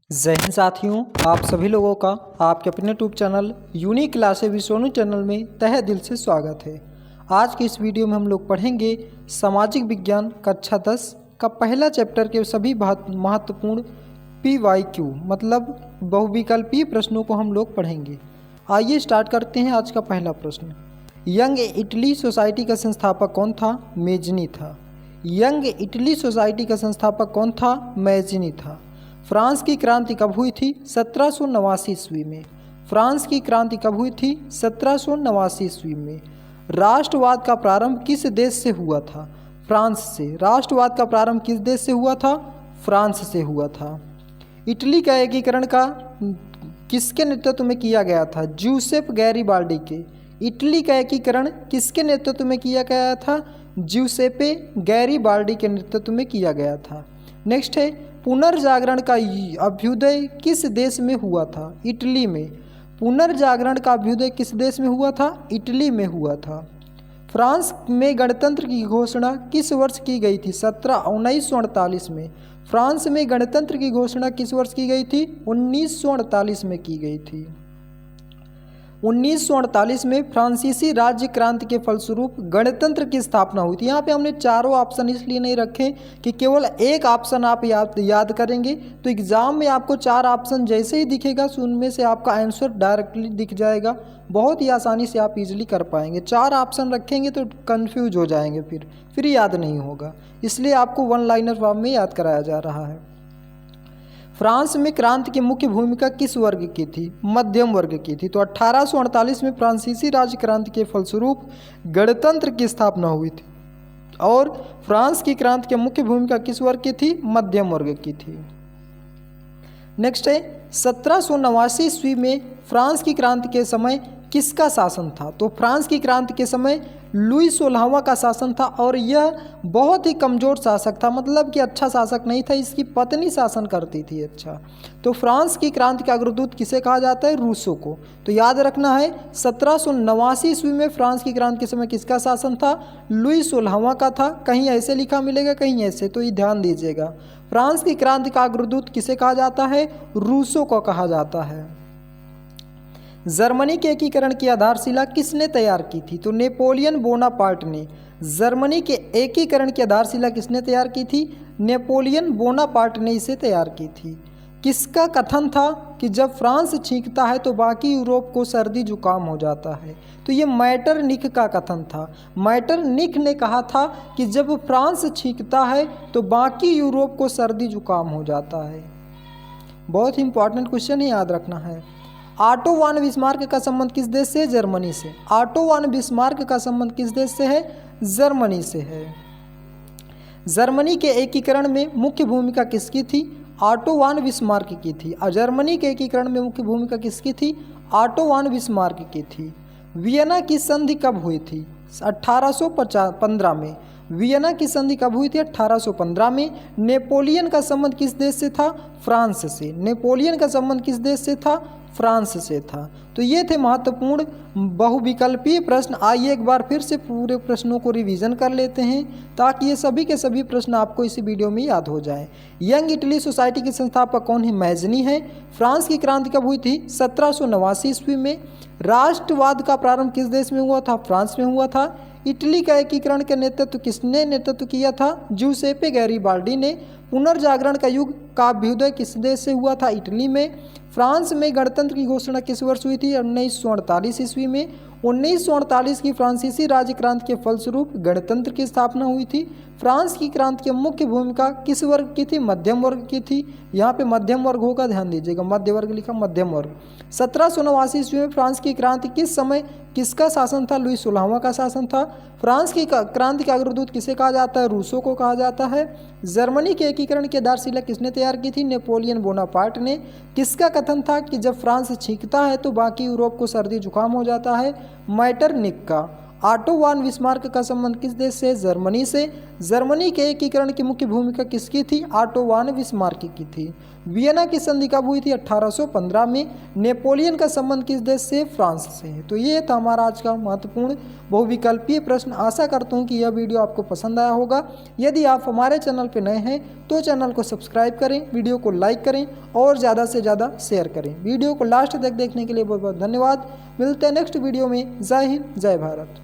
जय हिंद साथियों, आप सभी लोगों का आपके अपने YouTube channel unique classes with Sonu channel में तहे दिल से स्वागत है। आज की इस वीडियो में हम लोग पढ़ेंगे सामाजिक विज्ञान कक्षा 10 का पहला चैप्टर के सभी महत्वपूर्ण PYQ मतलब बहुविकल्पीय प्रश्नों को हम लोग पढ़ेंगे। आइए स्टार्ट करते हैं आज का पहला प्रश्न। यंग इटली सोसाइटी का संस्थापक कौन था? मेजनी था। यंग इटली सोसाइटी का संस्थापक कौन था? मेजनी था। फ्रांस की क्रांति कब हुई थी? 1789 ईस्वी में। फ्रांस की क्रांति कब हुई थी? 1789 ईस्वी में। राष्ट्रवाद का प्रारंभ किस देश से हुआ था? फ्रांस से। राष्ट्रवाद का प्रारंभ किस देश से हुआ था? फ्रांस से हुआ था। इटली का एकीकरण का किसके नेतृत्व में किया गया था? ज्यूसेप गैरिबाल्डी के। इटली का एकीकरण किसके नेतृत्व में किया गया था? ज्यूसेपे गैरिबाल्डी के नेतृत्व में किया गया था। नेक्स्ट है, पुनर्जागरण का अभ्युदय किस देश में हुआ था? इटली में। पुनर्जागरण का अभ्युदय किस देश में हुआ था? इटली में हुआ था। फ्रांस में गणतंत्र की घोषणा किस वर्ष की गई थी? 1948 में। फ्रांस में गणतंत्र की घोषणा किस वर्ष की गई थी? 1948 में की गई थी। 1948 में फ्रांसीसी राज्य क्रांति के फलस्वरूप गणतंत्र की स्थापना हुई थी। यहाँ पे हमने चारों ऑप्शन इसलिए नहीं रखे कि केवल एक ऑप्शन आप याद करेंगे तो एग्जाम में आपको चार ऑप्शन जैसे ही दिखेगा तो उनमें से आपका आंसर डायरेक्टली दिख जाएगा। बहुत ही आसानी से आप इजीली कर पाएंगे। चार ऑप्शन रखेंगे तो कन्फ्यूज हो जाएंगे, फिर याद नहीं होगा, इसलिए आपको वन लाइनर फॉर्म में याद कराया जा रहा है। फ्रांस में क्रांति की मुख्य भूमिका किस वर्ग की थी? मध्यम वर्ग की थी। तो 1848 में फ्रांसीसी राज्य क्रांति के फलस्वरूप गणतंत्र की स्थापना हुई थी और फ्रांस की क्रांति की मुख्य भूमिका किस वर्ग की थी? मध्यम वर्ग की थी। नेक्स्ट है, 1789 ईस्वी में फ्रांस की क्रांति के समय किसका शासन था? तो फ्रांस की क्रांति के समय लुई 16वां का शासन था और यह बहुत ही कमज़ोर शासक था, मतलब कि अच्छा शासक नहीं था। इसकी पत्नी शासन करती थी। अच्छा, तो फ्रांस की क्रांति का अग्रदूत किसे कहा जाता है? रूसो को। तो याद रखना है 1789 ईस्वी में फ्रांस की क्रांति के समय किसका शासन था? लुई 16वां का था। कहीं ऐसे लिखा मिलेगा, कहीं ऐसे, तो ये ध्यान दीजिएगा। फ्रांस की क्रांति का अग्रदूत किसे कहा जाता है? रूसो को कहा जाता है। जर्मनी के एकीकरण की आधारशिला किसने तैयार की थी? तो नेपोलियन बोनापार्ट ने। जर्मनी के एकीकरण की आधारशिला किसने तैयार की थी? नेपोलियन बोनापार्ट ने इसे तैयार की थी। किसका कथन था कि जब फ्रांस छींकता है तो बाकी यूरोप को सर्दी जुकाम हो जाता है? तो ये मैटरनिख का कथन था। मैटरनिख ने कहा था कि जब फ्रांस छींकता है तो बाकी यूरोप को सर्दी जुकाम हो जाता है। बहुत ही इंपॉर्टेंट क्वेश्चन है, याद रखना है। ऑटो वन बिस्मार्क का संबंध किस देश से? जर्मनी से। ऑटो वन बिस्मार्क का संबंध किस देश से है? जर्मनी से है। जर्मनी के एकीकरण में मुख्य भूमिका किसकी थी? ऑटो वन बिस्मार्क की थी। और जर्मनी के एकीकरण में मुख्य भूमिका किसकी थी? ऑटो वन बिस्मार्क की थी। वियना की संधि कब हुई थी? 1815 में। वियना की संधि कब हुई थी? 1815 में। नेपोलियन का संबंध किस देश से था? फ्रांस से। नेपोलियन का संबंध किस देश से था? फ्रांस से था। तो ये थे महत्वपूर्ण बहुविकल्पीय प्रश्न। आइए एक बार फिर से पूरे प्रश्नों को रिवीजन कर लेते हैं ताकि ये सभी के सभी प्रश्न आपको इसी वीडियो में याद हो जाएं। यंग इटली सोसाइटी के संस्थापक कौन है? मेजनी है। फ्रांस की क्रांति कब हुई थी? 1789 ईस्वी में। राष्ट्रवाद का प्रारंभ किस देश में हुआ था? फ्रांस में हुआ था। इटली का एकीकरण का नेतृत्व किसने नेतृत्व किया था? ज्यूसेपे गैरिबाल्डी ने। पुनर्जागरण का युग का अभ्युदय किस देश से हुआ था? इटली में। फ्रांस में गणतंत्र की घोषणा किस वर्ष हुई थी? 1948 ईस्वी में। 1948 की फ्रांसीसी राज्य क्रांति के फलस्वरूप गणतंत्र की स्थापना हुई थी। फ्रांस की क्रांति की मुख्य भूमिका किस वर्ग की थी? मध्यम वर्ग की थी। यहाँ पे मध्यम वर्ग होगा, ध्यान दीजिएगा, मध्य वर्ग लिखा, मध्यम वर्ग। 1789 ईस्वी में फ्रांस की क्रांति किस समय किसका शासन था? लुई 16वां का शासन था। फ्रांस की क्रांति का अग्रदूत किसे कहा जाता है? रूसो को कहा जाता है। जर्मनी के एकीकरण की आधारशिला किसने तैयार की थी? नेपोलियन बोनापार्ट ने। किसका कथन था कि जब फ्रांस छींकता है तो बाकी यूरोप को सर्दी जुकाम हो जाता है? मैटरनिख का। ऑटो वान बिस्मार्क का संबंध किस देश से? जर्मनी से। जर्मनी के एकीकरण की मुख्य भूमिका किसकी थी? ऑटो वान बिस्मार्क की थी। वियना की संधि कब हुई थी? 1815 में। नेपोलियन का संबंध किस देश से? फ्रांस से। तो ये था हमारा आज का महत्वपूर्ण बहुविकल्पीय प्रश्न। आशा करता हूँ कि यह वीडियो आपको पसंद आया होगा। यदि आप हमारे चैनल पर नए हैं तो चैनल को सब्सक्राइब करें, वीडियो को लाइक करें और ज़्यादा से ज़्यादा शेयर करें। वीडियो को लास्ट तक देखने के लिए बहुत बहुत धन्यवाद। मिलते हैं नेक्स्ट वीडियो में। जय हिंद, जय भारत।